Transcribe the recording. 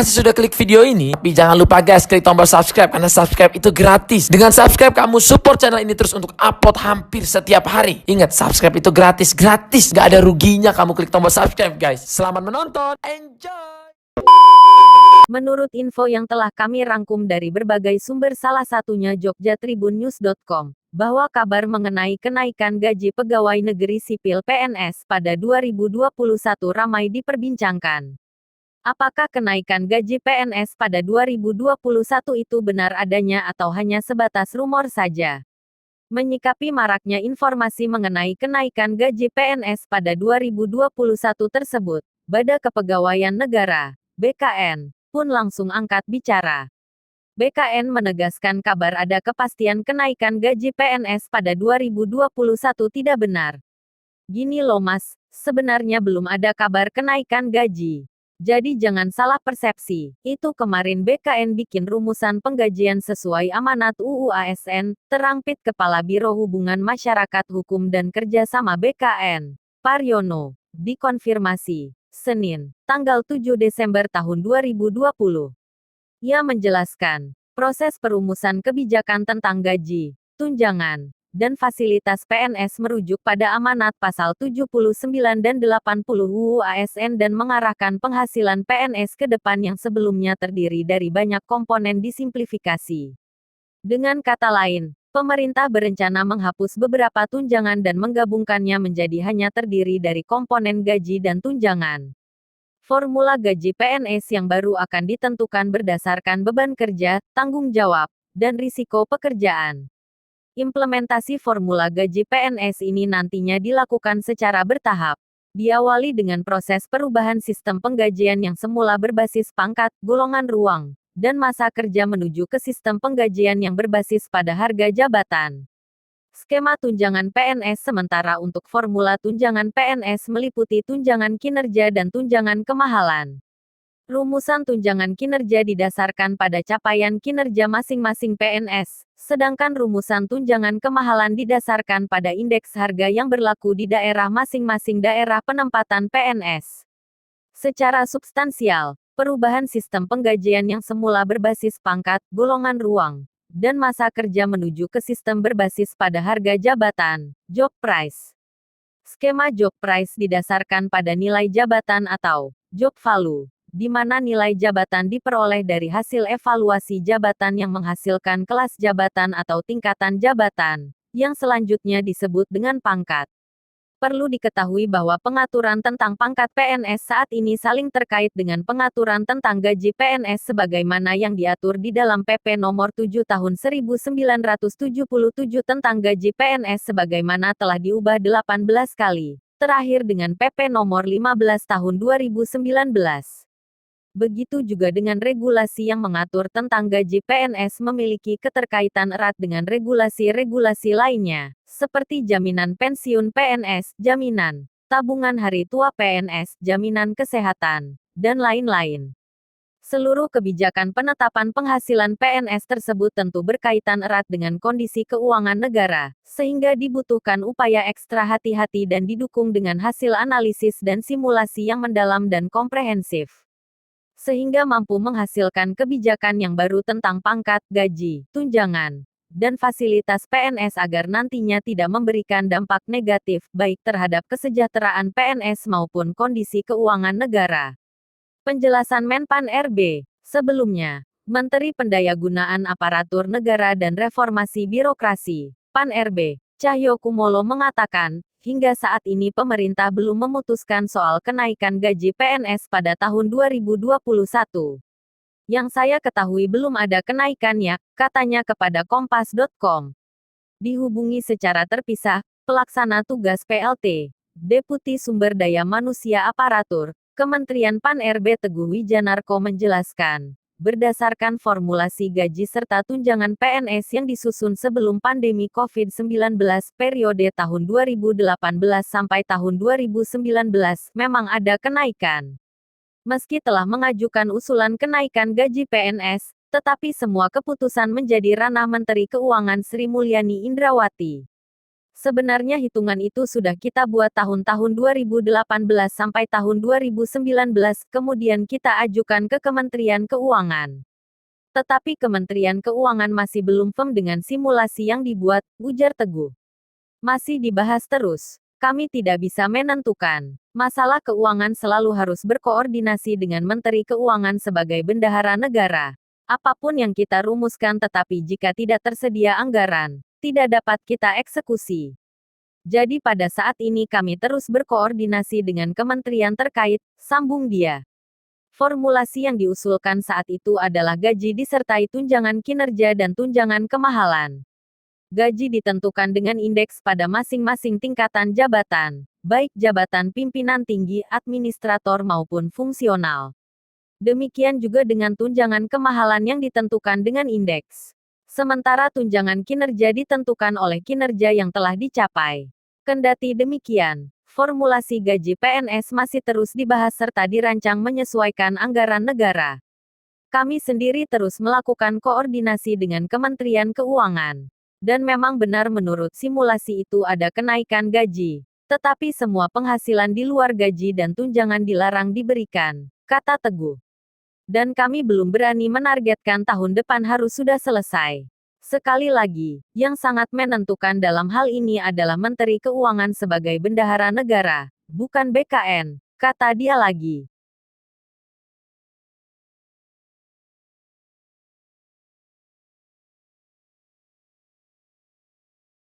kasih sudah klik video ini. Tapi jangan lupa guys, klik tombol subscribe karena subscribe itu gratis. Dengan subscribe kamu support channel ini terus untuk upload hampir setiap hari. Ingat, subscribe itu gratis, Gak ada ruginya kamu klik tombol subscribe guys. Selamat menonton, enjoy. Menurut info yang telah kami rangkum dari berbagai sumber, salah satunya jogjatribunnews.com, bahwa kabar mengenai kenaikan gaji pegawai negeri sipil PNS pada 2021 ramai diperbincangkan. Apakah kenaikan gaji PNS pada 2021 itu benar adanya atau hanya sebatas rumor saja? Menyikapi maraknya informasi mengenai kenaikan gaji PNS pada 2021 tersebut, Badan Kepegawaian Negara, BKN, pun langsung angkat bicara. BKN menegaskan kabar ada kepastian kenaikan gaji PNS pada 2021 tidak benar. Gini loh mas, sebenarnya belum ada kabar kenaikan gaji. Jadi jangan salah persepsi. Itu kemarin BKN bikin rumusan penggajian sesuai amanat UU ASN, terangpit Kepala Biro Hubungan Masyarakat Hukum dan Kerjasama BKN, Paryono, dikonfirmasi, Senin, tanggal 7 Desember tahun 2020. Ia menjelaskan, proses perumusan kebijakan tentang gaji, tunjangan, dan fasilitas PNS merujuk pada amanat pasal 79 dan 80 UU ASN dan mengarahkan penghasilan PNS ke depan yang sebelumnya terdiri dari banyak komponen disimplifikasi. Dengan kata lain, pemerintah berencana menghapus beberapa tunjangan dan menggabungkannya menjadi hanya terdiri dari komponen gaji dan tunjangan. Formula gaji PNS yang baru akan ditentukan berdasarkan beban kerja, tanggung jawab, dan risiko pekerjaan. Implementasi formula gaji PNS ini nantinya dilakukan secara bertahap. Diawali dengan proses perubahan sistem penggajian yang semula berbasis pangkat, golongan ruang, dan masa kerja menuju ke sistem penggajian yang berbasis pada harga jabatan. Skema tunjangan PNS sementara untuk formula tunjangan PNS meliputi tunjangan kinerja dan tunjangan kemahalan. Rumusan tunjangan kinerja didasarkan pada capaian kinerja masing-masing PNS, sedangkan rumusan tunjangan kemahalan didasarkan pada indeks harga yang berlaku di daerah masing-masing daerah penempatan PNS. Secara substansial, perubahan sistem penggajian yang semula berbasis pangkat, golongan ruang, dan masa kerja menuju ke sistem berbasis pada harga jabatan, job price. Skema job price didasarkan pada nilai jabatan atau job value, di mana nilai jabatan diperoleh dari hasil evaluasi jabatan yang menghasilkan kelas jabatan atau tingkatan jabatan, yang selanjutnya disebut dengan pangkat. Perlu diketahui bahwa pengaturan tentang pangkat PNS saat ini saling terkait dengan pengaturan tentang gaji PNS sebagaimana yang diatur di dalam PP Nomor 7 Tahun 1977 tentang gaji PNS sebagaimana telah diubah 18 kali, terakhir dengan PP Nomor 15 Tahun 2019. Begitu juga dengan regulasi yang mengatur tentang gaji PNS memiliki keterkaitan erat dengan regulasi-regulasi lainnya, seperti jaminan pensiun PNS, jaminan tabungan hari tua PNS, jaminan kesehatan, dan lain-lain. Seluruh kebijakan penetapan penghasilan PNS tersebut tentu berkaitan erat dengan kondisi keuangan negara, sehingga dibutuhkan upaya ekstra hati-hati dan didukung dengan hasil analisis dan simulasi yang mendalam dan komprehensif, sehingga mampu menghasilkan kebijakan yang baru tentang pangkat, gaji, tunjangan, dan fasilitas PNS agar nantinya tidak memberikan dampak negatif, baik terhadap kesejahteraan PNS maupun kondisi keuangan negara. Penjelasan Menpan RB. Sebelumnya, Menteri Pendayagunaan Aparatur Negara dan Reformasi Birokrasi, PAN RB, Cahyokumolo mengatakan, hingga saat ini pemerintah belum memutuskan soal kenaikan gaji PNS pada tahun 2021. Yang saya ketahui belum ada kenaikannya, katanya kepada Kompas.com. Dihubungi secara terpisah, Pelaksana Tugas PLT, Deputi Sumber Daya Manusia Aparatur, Kementerian PAN RB Teguh Wijanarko menjelaskan, berdasarkan formulasi gaji serta tunjangan PNS yang disusun sebelum pandemi COVID-19 periode tahun 2018 sampai tahun 2019, memang ada kenaikan. Meski telah mengajukan usulan kenaikan gaji PNS, tetapi semua keputusan menjadi ranah Menteri Keuangan Sri Mulyani Indrawati. Sebenarnya hitungan itu sudah kita buat tahun-tahun 2018 sampai tahun 2019, kemudian kita ajukan ke Kementerian Keuangan. Tetapi Kementerian Keuangan masih belum firm dengan simulasi yang dibuat, ujar Teguh. Masih dibahas terus. Kami tidak bisa menentukan. Masalah keuangan selalu harus berkoordinasi dengan Menteri Keuangan sebagai bendahara negara. Apapun yang kita rumuskan tetapi jika tidak tersedia anggaran, tidak dapat kita eksekusi. Jadi pada saat ini kami terus berkoordinasi dengan kementerian terkait, sambung dia. Formulasi yang diusulkan saat itu adalah gaji disertai tunjangan kinerja dan tunjangan kemahalan. Gaji ditentukan dengan indeks pada masing-masing tingkatan jabatan, baik jabatan pimpinan tinggi, administrator maupun fungsional. Demikian juga dengan tunjangan kemahalan yang ditentukan dengan indeks. Sementara tunjangan kinerja ditentukan oleh kinerja yang telah dicapai. Kendati demikian, formulasi gaji PNS masih terus dibahas serta dirancang menyesuaikan anggaran negara. Kami sendiri terus melakukan koordinasi dengan Kementerian Keuangan. Dan memang benar menurut simulasi itu ada kenaikan gaji. Tetapi semua penghasilan di luar gaji dan tunjangan dilarang diberikan, kata Teguh. Dan kami belum berani menargetkan tahun depan harus sudah selesai. Sekali lagi, yang sangat menentukan dalam hal ini adalah Menteri Keuangan sebagai bendahara negara, bukan BKN, kata dia lagi.